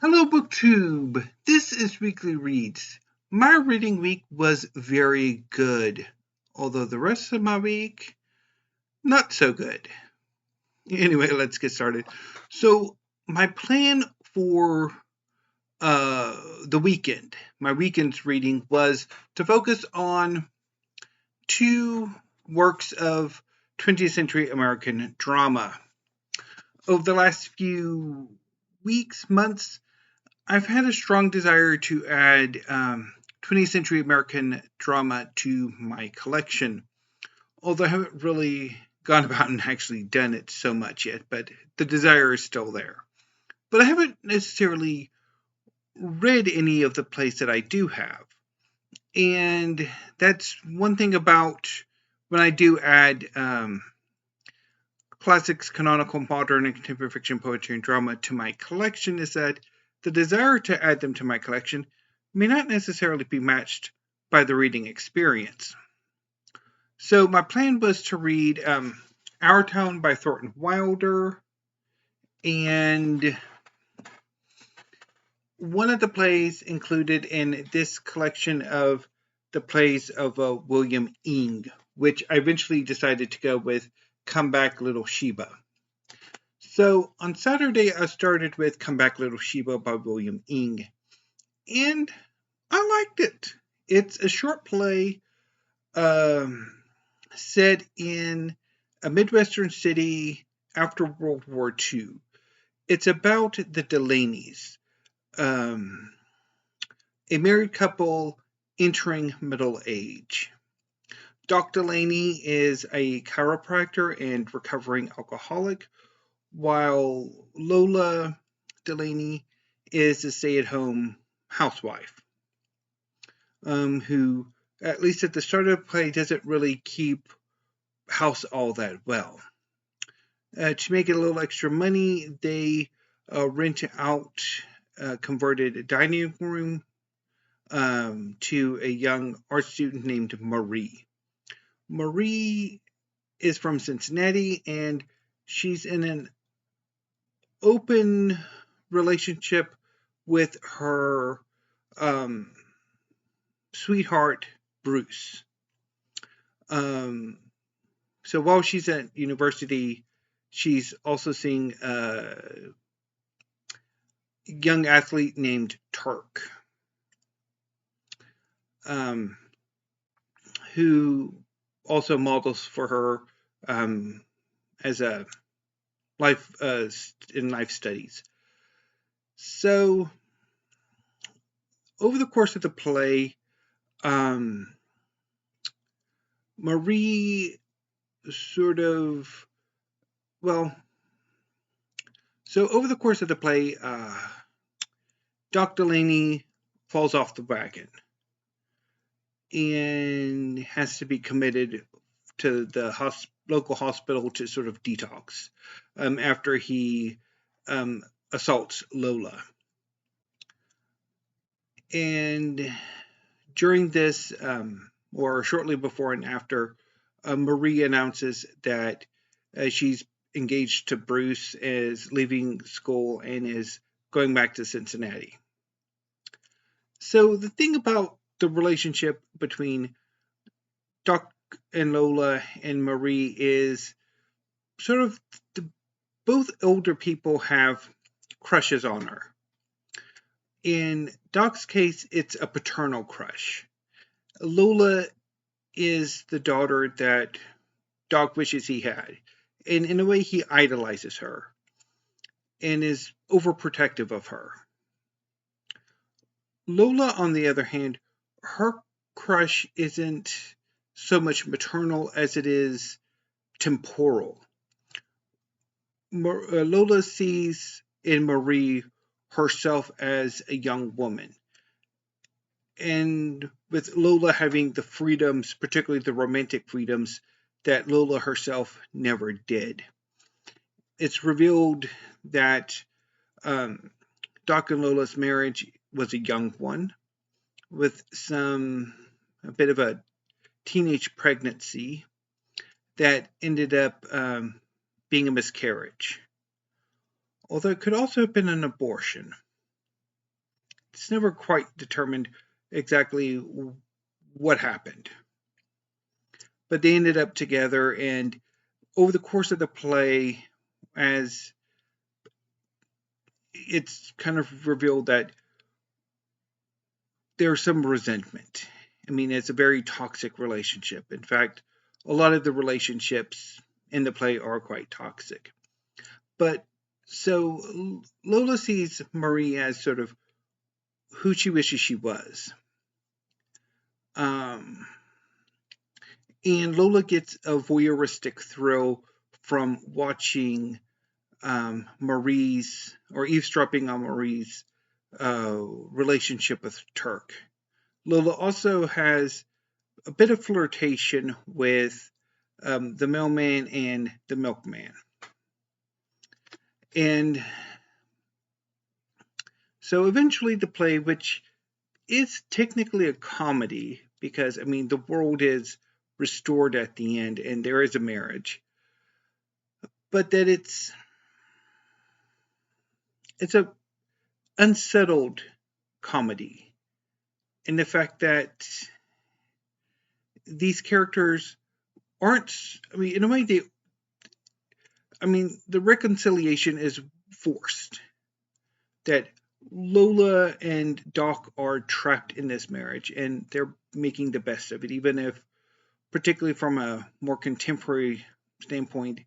Hello, BookTube. This is Weekly Reads. My reading week was very good, although the rest of my week, not so good. Anyway, let's get started. So, my plan for the weekend, my weekend's reading, was to focus on two works of 20th century American drama. Over the last few weeks, months, I've had a strong desire to add 20th century American drama to my collection, although I haven't really gone about and actually done it so much yet, but the desire is still there. But I haven't necessarily read any of the plays that I do have. And that's one thing about when I do add classics, canonical, modern, and contemporary fiction, poetry, and drama to my collection is that the desire to add them to my collection may not necessarily be matched by the reading experience. So my plan was to read Our Town by Thornton Wilder, and one of the plays included in this collection of the plays of William Inge, which I eventually decided to go with Come Back Little Sheba. So on Saturday, I started with Come Back Little Sheba by William Inge, and I liked it. It's a short play set in a Midwestern city after World War II. It's about the Delaney's, a married couple entering middle age. Doc Delaney is a chiropractor and recovering alcoholic, while Lola Delaney is a stay-at-home housewife, who, at least at the start of the play, doesn't really keep house all that well. To make it a little extra money, they rent out a converted dining room to a young art student named Marie. Marie is from Cincinnati, and she's in an open relationship with her sweetheart, Bruce. So while she's at university, she's also seeing a young athlete named Turk, who also models for her as a life in life studies. So over the course of the play, Marie sort of, so over the course of the play, Doc Delaney falls off the wagon and has to be committed to the local hospital to sort of detox after he assaults Lola. And during this, or shortly before and after, Marie announces that she's engaged to Bruce, is leaving school, and is going back to Cincinnati. So the thing about the relationship between Doc and Lola and Marie is sort of both older people have crushes on her. In Doc's case, it's a paternal crush. Lola is the daughter that Doc wishes he had. And in a way, he idolizes her and is overprotective of her. Lola, on the other hand, her crush isn't so much maternal as it is temporal. Lola sees in Marie herself as a young woman. And with Lola having the freedoms, particularly the romantic freedoms, that Lola herself never did. It's revealed that Doc and Lola's marriage was a young one, with a bit of a teenage pregnancy that ended up being a miscarriage. Although it could also have been an abortion. it's never quite determined exactly what happened. But they ended up together, and over the course of the play, as it's kind of revealed that there's some resentment. I mean, it's a very toxic relationship. In fact, a lot of the relationships in the play are quite toxic. But so Lola sees Marie as sort of who she wishes she was. And Lola gets a voyeuristic thrill from watching Marie's, or eavesdropping on Marie's relationship with Turk. Lola also has a bit of flirtation with the mailman and the milkman. And so eventually the play, which is technically a comedy, because, I mean, the world is restored at the end and there is a marriage, but that it's a unsettled comedy in the fact that these characters aren't, I mean, in a way, the reconciliation is forced. That Lola and Doc are trapped in this marriage, and they're making the best of it, even if, particularly from a more contemporary standpoint,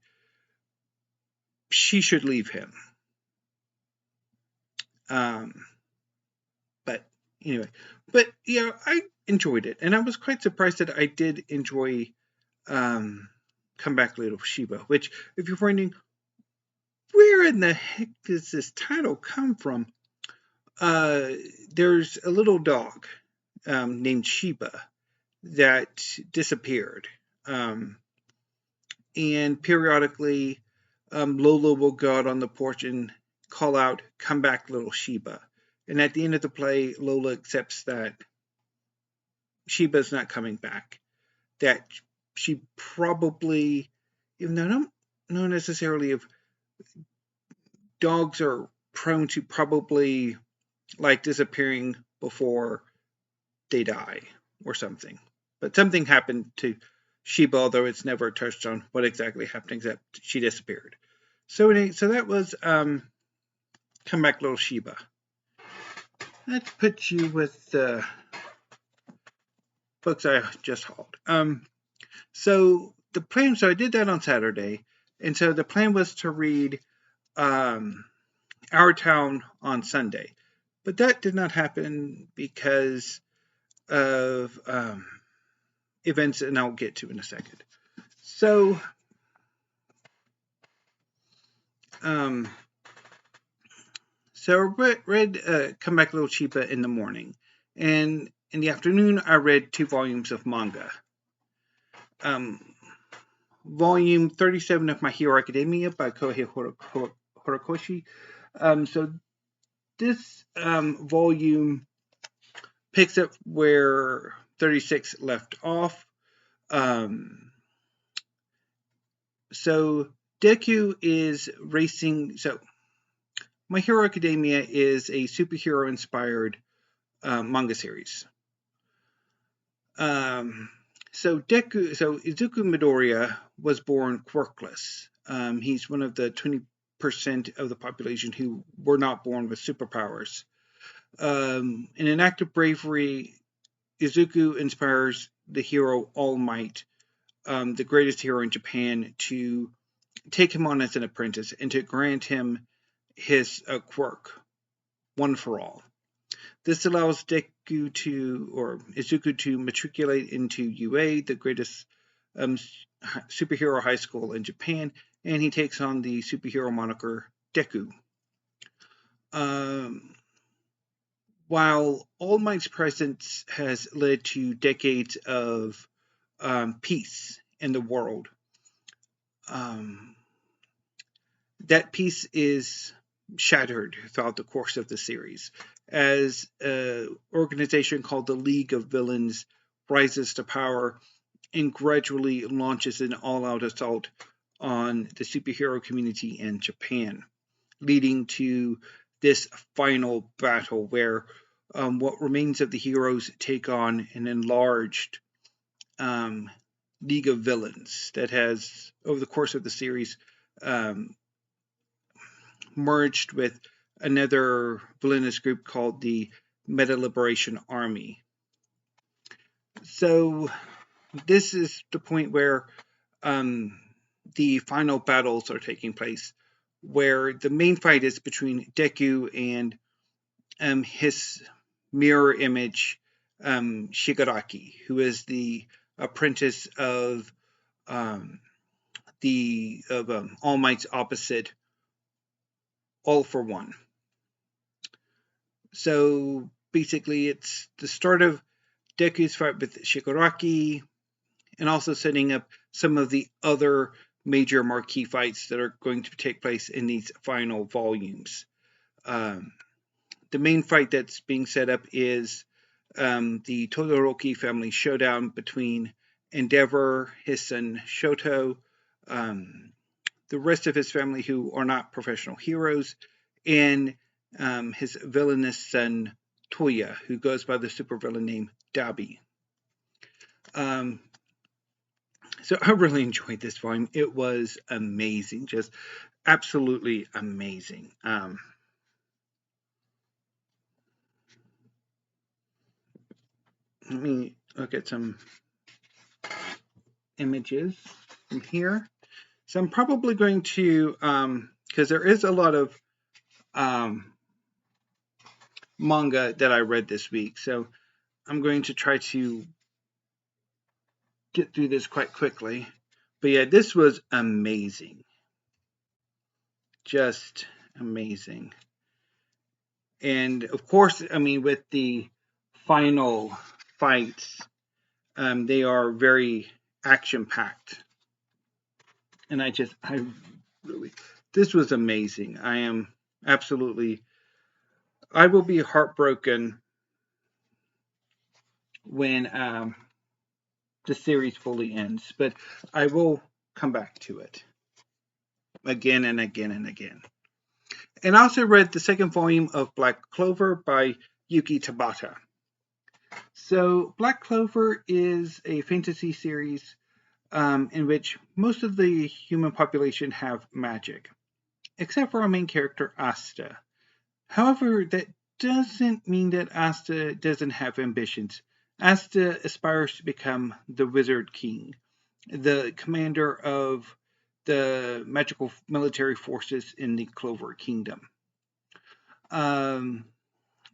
she should leave him. But anyway, yeah, I enjoyed it, and I was quite surprised that I did enjoy Come Back Little Sheba, which, if you're wondering, where in the heck does this title come from? There's a little dog named Sheba that disappeared. And periodically, Lola will go out on the porch and call out, "Come back, little Sheba." And at the end of the play, Lola accepts that Sheba's not coming back. That she probably, even though I don't know necessarily if dogs are prone to probably like disappearing before they die or something. But something happened to Sheba, although it's never touched on what exactly happened, except she disappeared. So that was Come Back Little Sheba. Let's put you with the books I just hauled. So the plan, so I did that on Saturday, and so the plan was to read Our Town on Sunday. But that did not happen because of events, and I'll get to in a second. So, I read Come Back Little Sheba in the morning, and in the afternoon I read 2 volumes of manga. Volume 37 of My Hero Academia by Kohei Horikoshi. So this volume picks up where 36 left off. So Deku is racing. So My Hero Academia is a superhero-inspired manga series. So Izuku Midoriya was born quirkless. He's one of the 20% of the population who were not born with superpowers. In an act of bravery, Izuku inspires the hero All Might, the greatest hero in Japan, to take him on as an apprentice and to grant him his quirk, One for All. This allows Izuku to matriculate into UA, the greatest superhero high school in Japan, and he takes on the superhero moniker Deku. While All Might's presence has led to decades of peace in the world, that peace is shattered throughout the course of the series as an organization called the League of Villains rises to power and gradually launches an all-out assault on the superhero community in Japan, leading to this final battle where what remains of the heroes take on an enlarged League of Villains that has, over the course of the series, merged with another villainous group called the Meta Liberation Army. So this is the point where the final battles are taking place, where the main fight is between Deku and his mirror image, Shigaraki, who is the apprentice of All Might's opposite, All for One. So basically, it's the start of Deku's fight with Shigaraki, and also setting up some of the other major marquee fights that are going to take place in these final volumes. The main fight that's being set up is the Todoroki family showdown between Endeavor, his son Shoto, the rest of his family who are not professional heroes, and his villainous son Toya, who goes by the supervillain name Dabi. So I really enjoyed this volume. It was amazing, just absolutely amazing. Let me look at some images from here. So I'm probably going to, because there is a lot of manga that I read this week, so I'm going to try to get through this quite quickly. But yeah, this was amazing. Just amazing. And of course, I mean, with the final fights, they are very action-packed. And this was amazing. I will be heartbroken when the series fully ends, but I will come back to it again and again and again. And I also read the second volume of Black Clover by Yuki Tabata. So Black Clover is a fantasy series in which most of the human population have magic, except for our main character, Asta. However, that doesn't mean that Asta doesn't have ambitions. Asta aspires to become the Wizard King, the commander of the magical military forces in the Clover Kingdom.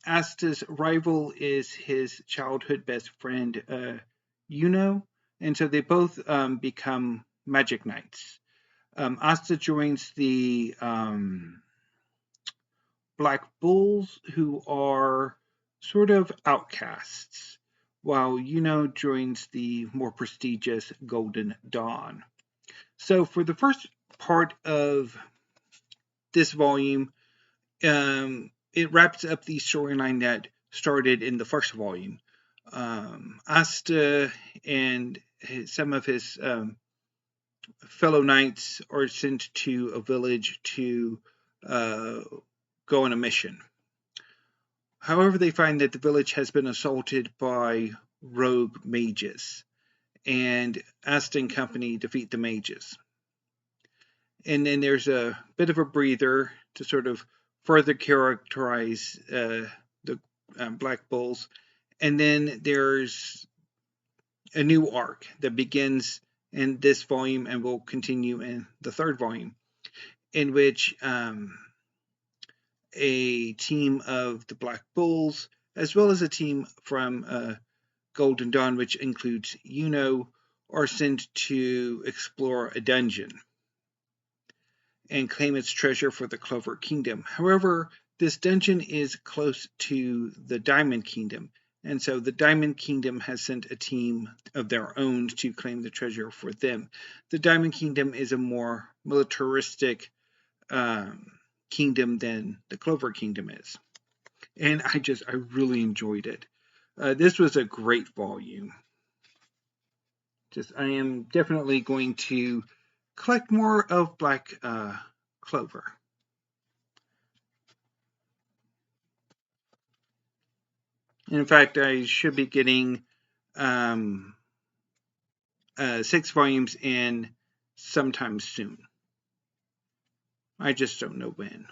Asta's rival is his childhood best friend, Yuno, and so they both become magic knights. Asta joins the Black Bulls, who are sort of outcasts, while Yuno joins the more prestigious Golden Dawn. So for the first part of this volume, it wraps up the storyline that started in the first volume. Asta and some of his fellow knights are sent to a village to go on a mission. However, they find that the village has been assaulted by rogue mages, and Asta and company defeat the mages. And then there's a bit of a breather to sort of further characterize the Black Bulls. And then there's a new arc that begins in this volume and will continue in the third volume, in which a team of the Black Bulls, as well as a team from Golden Dawn, which includes Yuno, are sent to explore a dungeon and claim its treasure for the Clover Kingdom. However, this dungeon is close to the Diamond Kingdom, and so the Diamond Kingdom has sent a team of their own to claim the treasure for them. The Diamond Kingdom is a more militaristic kingdom than the Clover Kingdom is. And I really enjoyed it. This was a great volume. I am definitely going to collect more of Black Clover. In fact, I should be getting 6 volumes in sometime soon. I just don't know when.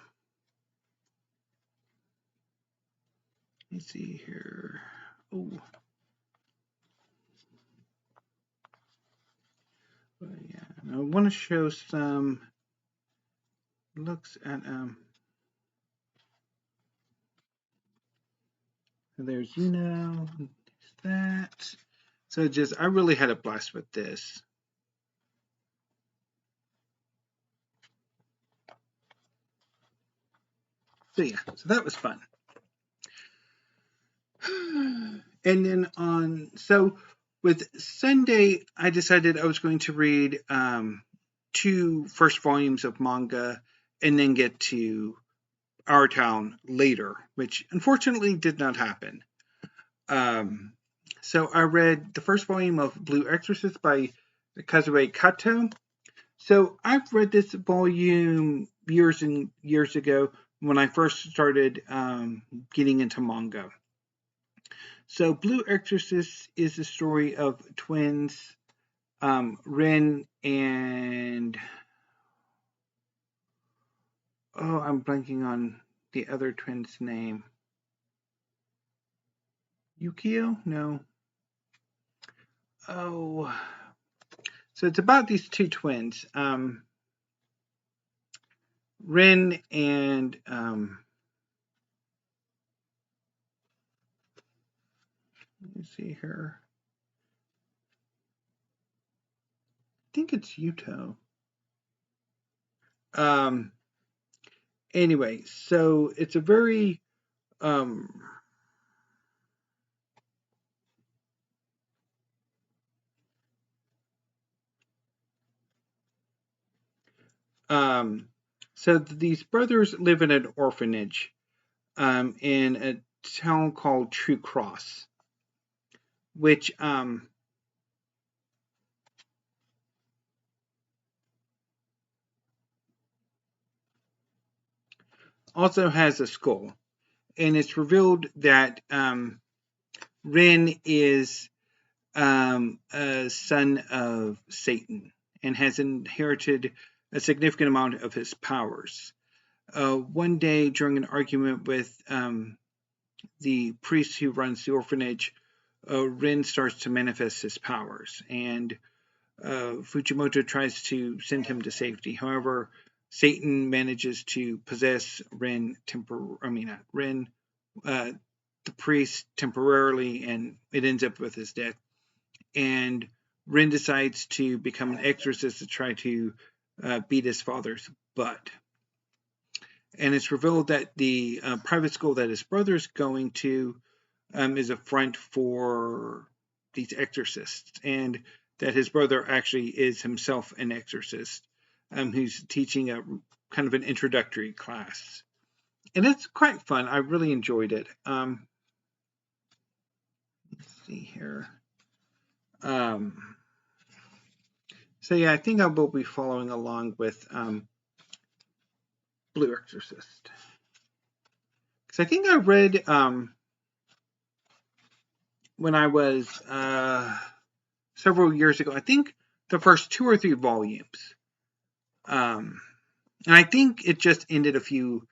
Let me see here. Oh. But yeah, I want to show some looks at there's there's that. So just I really had a blast with this. So yeah, so that was fun. And then with Sunday, I decided I was going to read 2 first volumes of manga and then get to Our Town later, which unfortunately did not happen. So I read the first volume of Blue Exorcist by Kazue Kato. So I've read this volume years and years ago when I first started getting into manga. So Blue Exorcist is the story of twins, Rin and I'm blanking on the other twin's name. Yukio? No. Oh. So it's about these 2 twins, Rin and let me see here. I think it's Yuto. Anyway, so it's a very so these brothers live in an orphanage in a town called True Cross, which also has a skull. And it's revealed that Rin is a son of Satan and has inherited a significant amount of his powers. One day, during an argument with the priest who runs the orphanage, Rin starts to manifest his powers, and Fujimoto tries to send him to safety. However, Satan manages to possess Rin, the priest, temporarily, and it ends up with his death. And Rin decides to become an exorcist to try to beat his father's butt. And it's revealed that the private school that his brother's going to is a front for these exorcists, and that his brother actually is himself an exorcist who's teaching a kind of an introductory class. And it's quite fun. I really enjoyed it. Let's see here. So yeah, I think I will be following along with Blue Exorcist. Because I think I read when I was several years ago, I think the first 2 or 3 volumes. And I think it just ended a few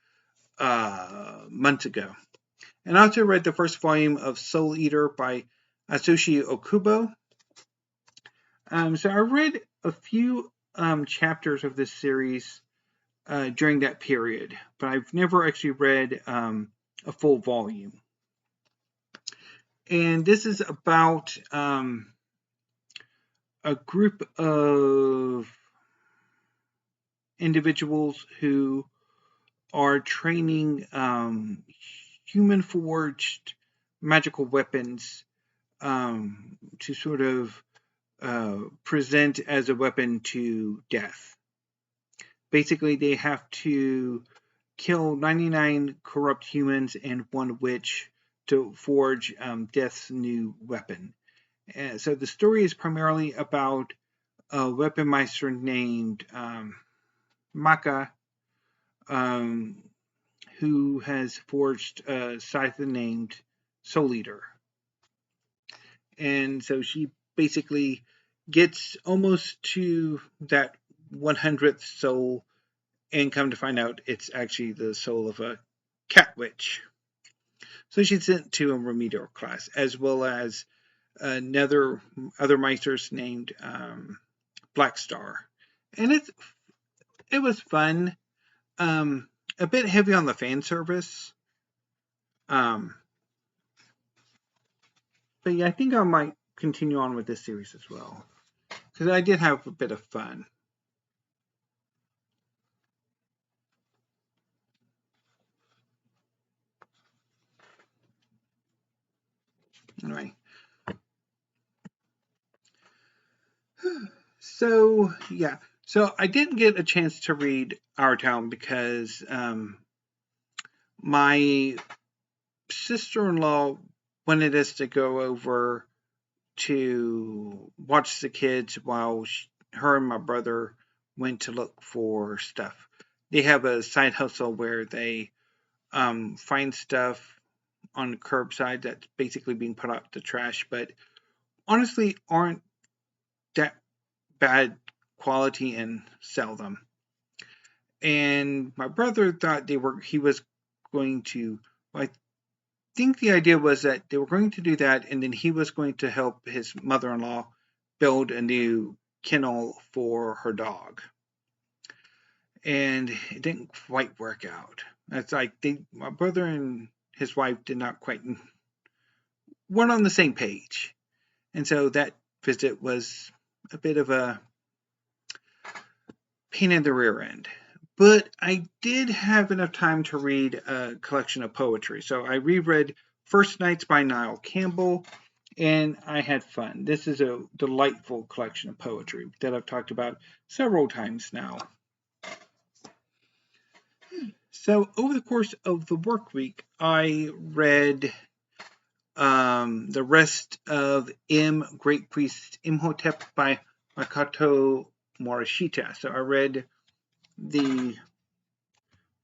months ago. And I also read the first volume of Soul Eater by Atsushi Ohkubo. So I read a few chapters of this series during that period, but I've never actually read a full volume. And this is about a group of individuals who are training human forged magical weapons to sort of present as a weapon to death. Basically, they have to kill 99 corrupt humans and 1 witch to forge Death's new weapon. And so the story is primarily about a weapon meister named Maka, who has forged a scythe named Soul Eater. And so she basically gets almost to that 100th soul, and come to find out it's actually the soul of a cat witch. So she's sent to a remedial class, as well as other Meisters named Black Star. And it was fun. A bit heavy on the fan service. But yeah, I think I might continue on with this series as well, because I did have a bit of fun. Anyway. So, yeah. So I didn't get a chance to read Our Town because my sister-in-law wanted us to go over to watch the kids while her and my brother went to look for stuff. They have a side hustle where they find stuff on the curbside that's basically being put out the trash, but honestly aren't that bad quality, and sell them. And my brother thought he was going to, I think the idea was that they were going to do that, and then he was going to help his mother-in-law build a new kennel for her dog. And it didn't quite work out. It's like my brother and his wife did not quite weren't on the same page. And so that visit was a bit of a pain in the rear end. But I did have enough time to read a collection of poetry. So I reread First Nights by Niall Campbell, and I had fun. This is a delightful collection of poetry that I've talked about several times now. So over the course of the work week, I read the rest of Great Priest Imhotep by Makoto Morishita. So I read the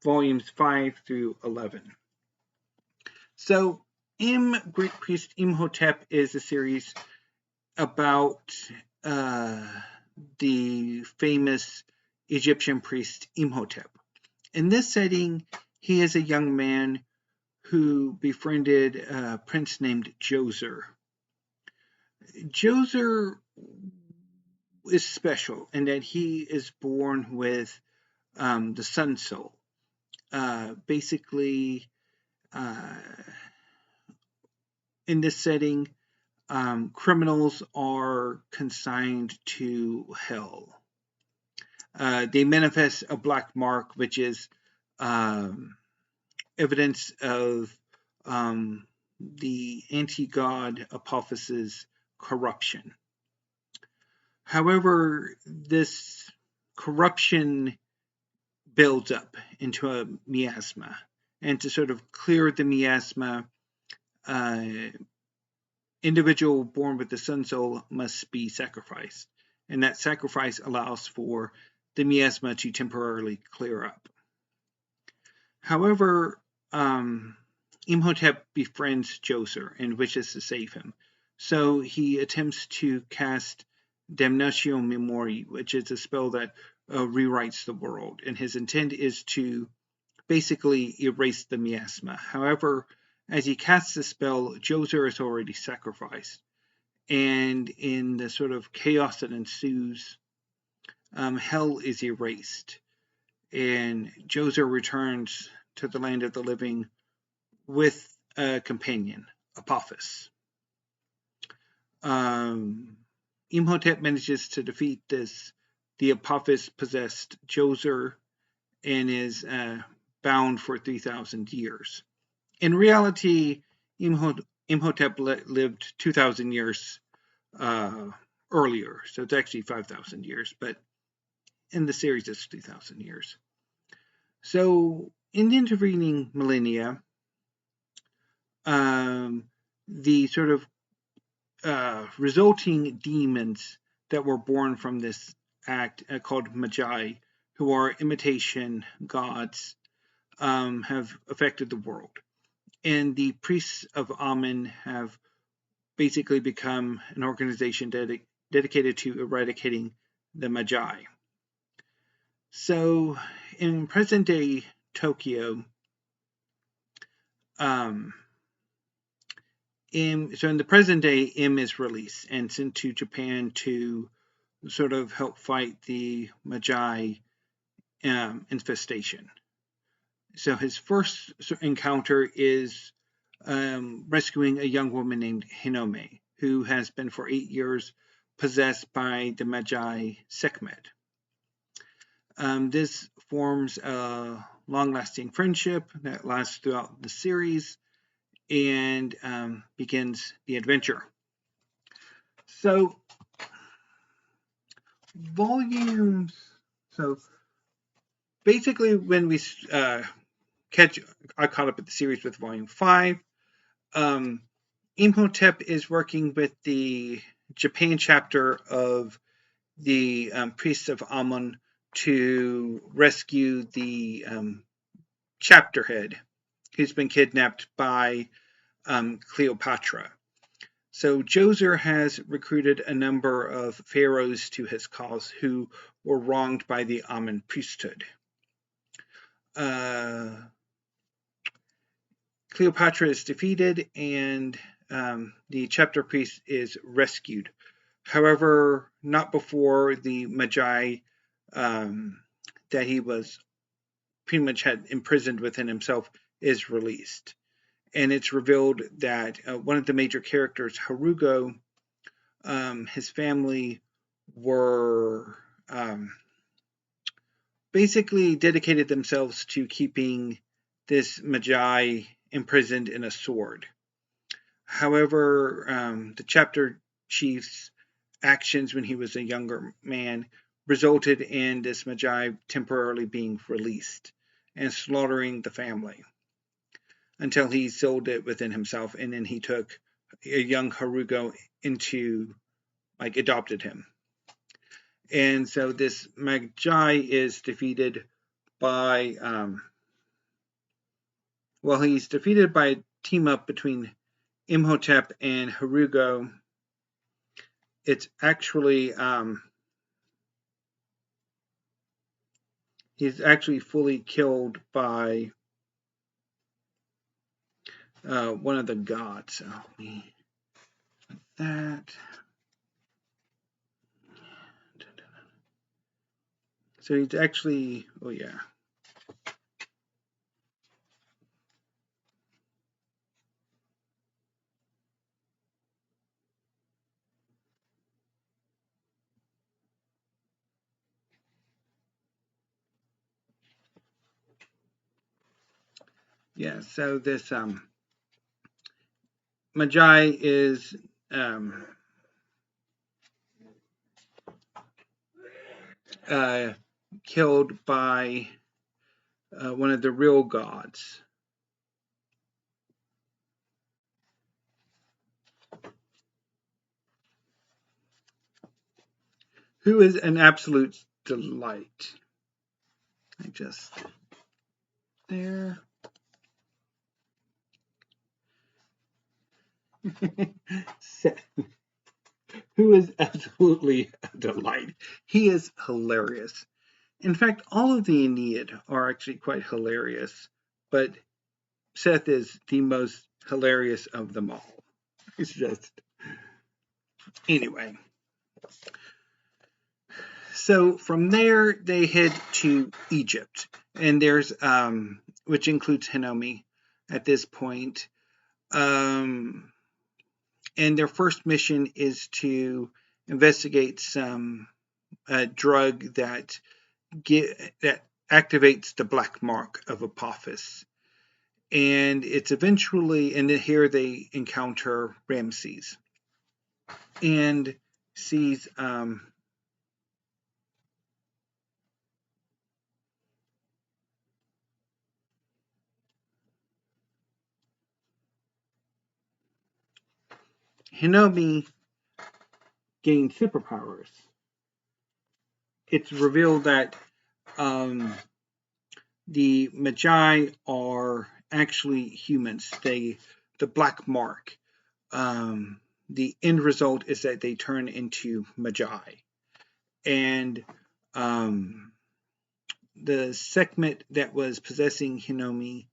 volumes 5 through 11. So Great Priest Imhotep is a series about the famous Egyptian priest Imhotep. In this setting, he is a young man who befriended a prince named Djoser. Djoser is special in that he is born with the Sun Soul. Basically, in this setting, criminals are consigned to hell. They manifest a black mark, which is evidence of the anti-god Apophis's corruption. However, this corruption builds up into a miasma, and to sort of clear the miasma, individual born with the Sun Soul must be sacrificed, and that sacrifice allows for the miasma to temporarily clear up. However, Imhotep befriends Djoser and wishes to save him, so he attempts to cast Damnatio Memoriae, which is a spell that rewrites the world, and his intent is to basically erase the miasma. However, as he casts the spell, Djoser is already sacrificed, and in the sort of chaos that ensues, hell is erased, and Djoser returns to the land of the living with a companion, Apophis. Imhotep manages to defeat the Apophis-possessed Djoser, and is bound for 3,000 years. In reality, Imhotep lived 2,000 years earlier, so it's actually 5,000 years, but in the series it's 3,000 years. So in the intervening millennia, the sort of resulting demons that were born from this act, called Magi, who are imitation gods, have affected the world. and the priests of Amun have basically become an organization dedicated to eradicating the Magi. So in present-day Tokyo, in the present day, Im is released and sent to Japan to sort of help fight the Magi infestation. So his first encounter is rescuing a young woman named Hinome, who has been for 8 years possessed by the Magi Sekhmet. This forms a long-lasting friendship that lasts throughout the series and begins the adventure. So, volumes. So, basically, when we I caught up with the series with volume 5. Imhotep is working with the Japan chapter of the priests of Amun to rescue the chapter head who's been kidnapped by Cleopatra. So Djoser has recruited a number of pharaohs to his cause who were wronged by the Amun priesthood. Cleopatra is defeated and the chapter priest is rescued. However, not before the Magi that he was pretty much had imprisoned within himself is released. And it's revealed that one of the major characters, Harugo, his family were basically dedicated themselves to keeping this Magi imprisoned in a sword. However, the chapter chief's actions when he was a younger man resulted in this Magi temporarily being released and slaughtering the family until he sold it within himself, and then he took a young Harugo into, adopted him. And so this Magi is defeated by, he's defeated by a team up between Imhotep and Harugo. It's actually, he's actually fully killed by one of the gods. So let me that. So he's actually, so this Magi is killed by one of the real gods. Who is an absolute delight. There. Seth, who is absolutely a delight. He is hilarious. In fact, all of the Aeneid are actually quite hilarious, but Seth is the most hilarious of them all. It's just... Anyway. So from there, they head to Egypt, and there's, which includes Hinome at this point. And their first mission is to investigate some drug that activates the black mark of Apophis. And it's eventually, and here they encounter Ramses and sees Hinome gained superpowers. It's revealed that the Magi are actually humans. The black mark. The end result is that they turn into magi, and the segment that was possessing Hinomi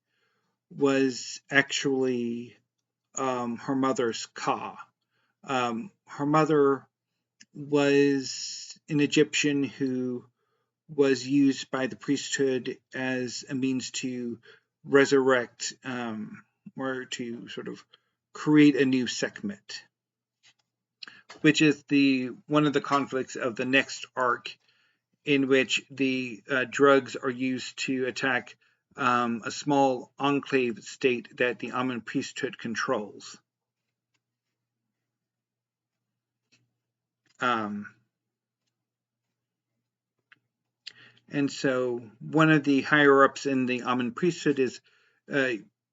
was actually her mother's Ka. Her mother was an Egyptian who was used by the priesthood as a means to resurrect or to sort of create a new segment, which is one of the conflicts of the next arc, in which the drugs are used to attack a small enclave state that the Amun priesthood controls. And so one of the higher-ups in the Amun priesthood is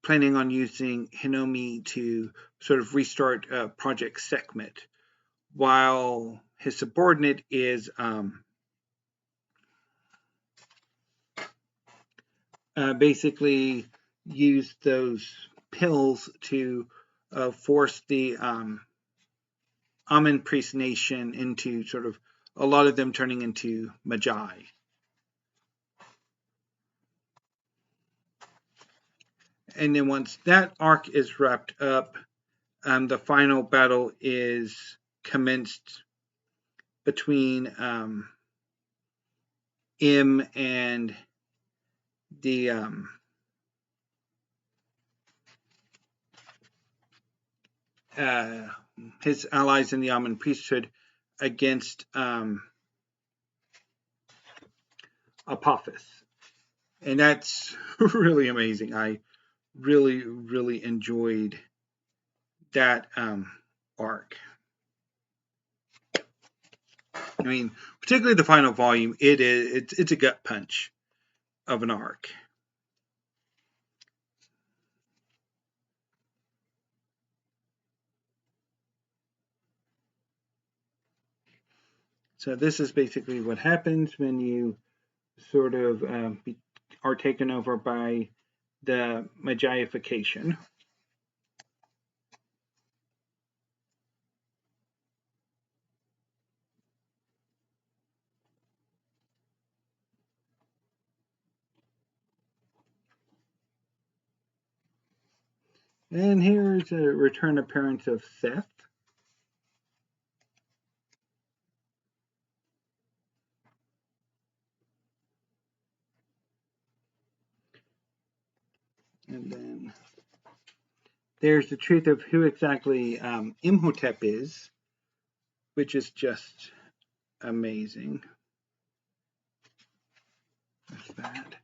planning on using Hinomi to sort of restart Project Sekhmet, while his subordinate is basically use those pills to force the Amun priest nation into sort of a lot of them turning into magi. And then once that arc is wrapped up, the final battle is commenced between Im and the his allies in the Amun priesthood against Apophis. And that's really amazing. I really, really enjoyed that arc. I mean, particularly the final volume, it's a gut punch of an arc. So this is basically what happens when you sort of are taken over by the Magiification. And here's a return appearance of Seth. And then there's the truth of who exactly Imhotep is, which is just amazing. That's that.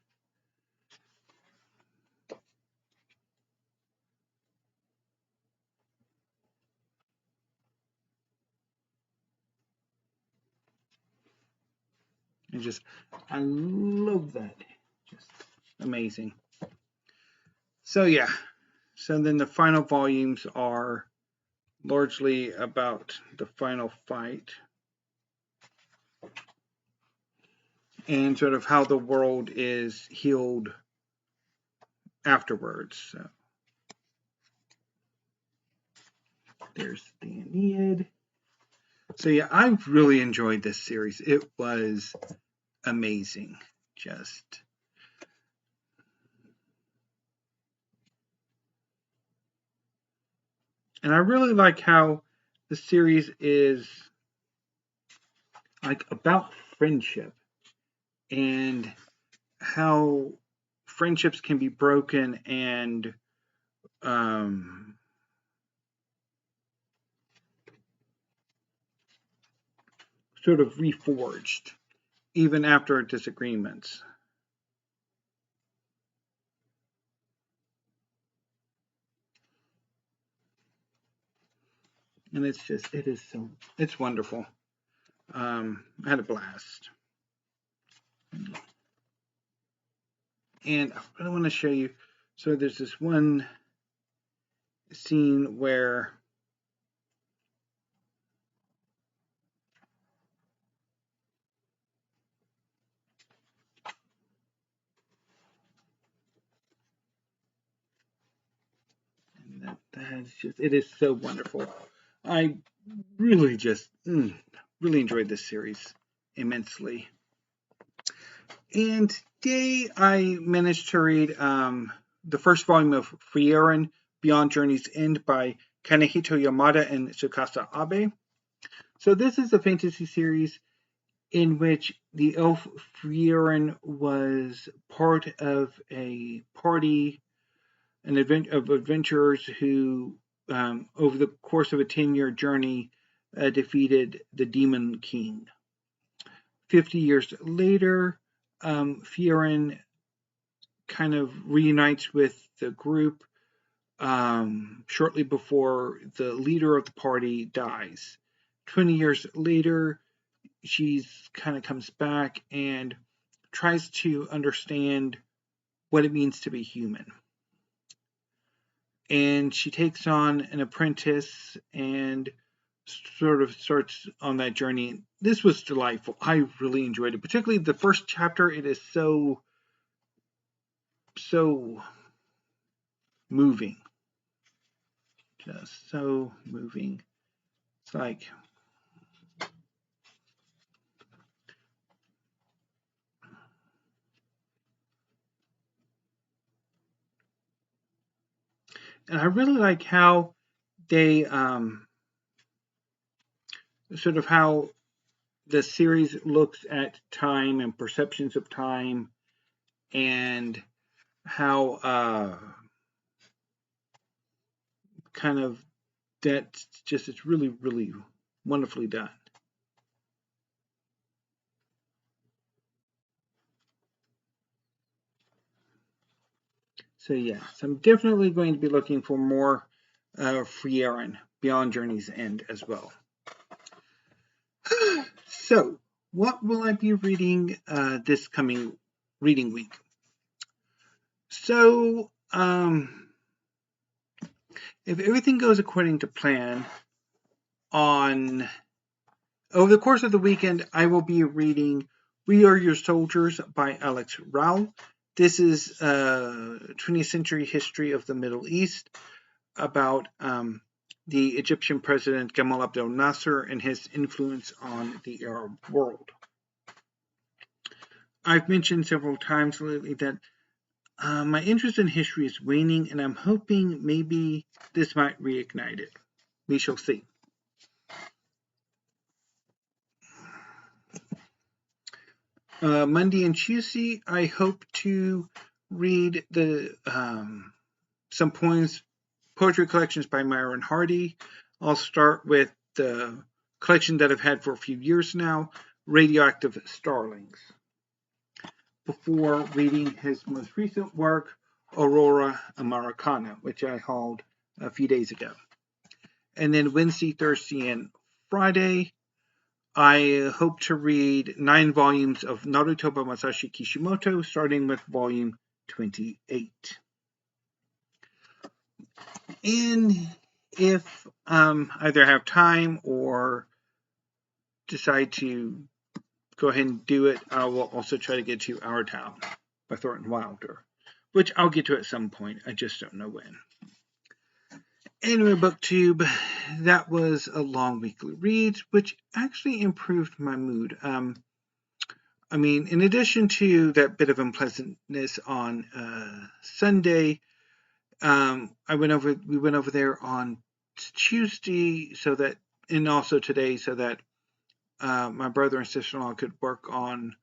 I love that. Just amazing. So yeah. So then the final volumes are largely about the final fight and sort of how the world is healed afterwards. So there's the Aeneid. So yeah, I've really enjoyed this series. It was amazing. And I really like how the series is like about friendship and how friendships can be broken and sort of reforged even after disagreements. And it's wonderful. I had a blast. And I really want to show you. So there's this one scene where it is so wonderful. I really just really enjoyed this series immensely. And today I managed to read the first volume of Frieren, Beyond Journey's End by Kanehito Yamada and Tsukasa Abe. So this is a fantasy series in which the elf Frieren was part of a party of adventurers who, over the course of a 10-year journey, defeated the Demon King. 50 years later, Frieren kind of reunites with the group shortly before the leader of the party dies. 20 years later, she's kind of comes back and tries to understand what it means to be human. And she takes on an apprentice and sort of starts on that journey. This was delightful. I really enjoyed it, particularly the first chapter. It is so moving, just so moving. It's like, and I really like how they sort of how the series looks at time and perceptions of time, and how kind of that's just, it's really, really wonderfully done. So yes, I'm definitely going to be looking for more Frieren, Beyond Journey's End as well. So, what will I be reading this coming reading week? So, if everything goes according to plan, over the course of the weekend, I will be reading We Are Your Soldiers by Alex Rowell. This is 20th century history of the Middle East about the Egyptian president Gamal Abdel Nasser and his influence on the Arab world. I've mentioned several times lately that my interest in history is waning, and I'm hoping maybe this might reignite it. We shall see. Monday and Tuesday, I hope to read some poetry collections by Myronn Hardy. I'll start with the collection that I've had for a few years now, Radioactive Starlings, before reading his most recent work, Aurora Americana, which I hauled a few days ago. And then Wednesday, Thursday, and Friday, I hope to read 9 volumes of Naruto by Masashi Kishimoto, starting with volume 28. And if either have time or decide to go ahead and do it, I will also try to get to Our Town by Thornton Wilder, which I'll get to at some point. I just don't know when. Anyway, BookTube, that was a long weekly read, which actually improved my mood. I mean, in addition to that bit of unpleasantness on Sunday, we went over there on Tuesday, and also today, so that my brother and sister-in-law could work on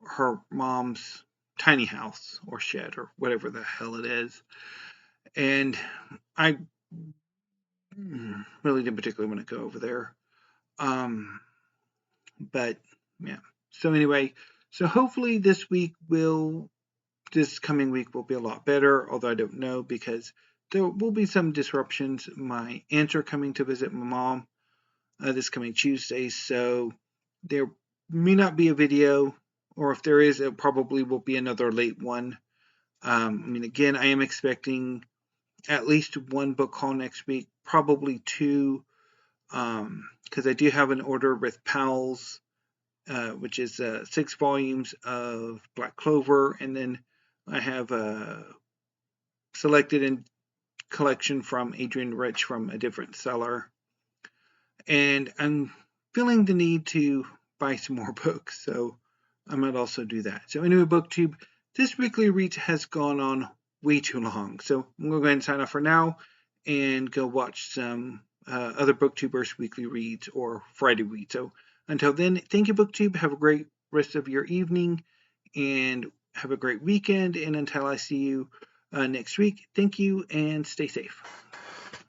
her mom's tiny house or shed or whatever the hell it is. And I really didn't particularly want to go over there. But yeah. So anyway, so hopefully this coming week will be a lot better, although I don't know, because there will be some disruptions. My aunts are coming to visit my mom this coming Tuesday, so there may not be a video, or if there is, it probably will be another late one. I mean, again, I am expecting at least one book haul next week, probably 2, because I do have an order with Pals, which is 6 volumes of Black Clover, and then I have selected and collection from Adrian Rich from a different seller. And I'm feeling the need to buy some more books, so I might also do that. So anyway, BookTube, this weekly read has gone on way too long, so I'm going to go ahead and sign off for now and go watch some other BookTubers' weekly reads or Friday reads. So until then, thank you, BookTube. Have a great rest of your evening and have a great weekend. And until I see you next week, thank you and stay safe.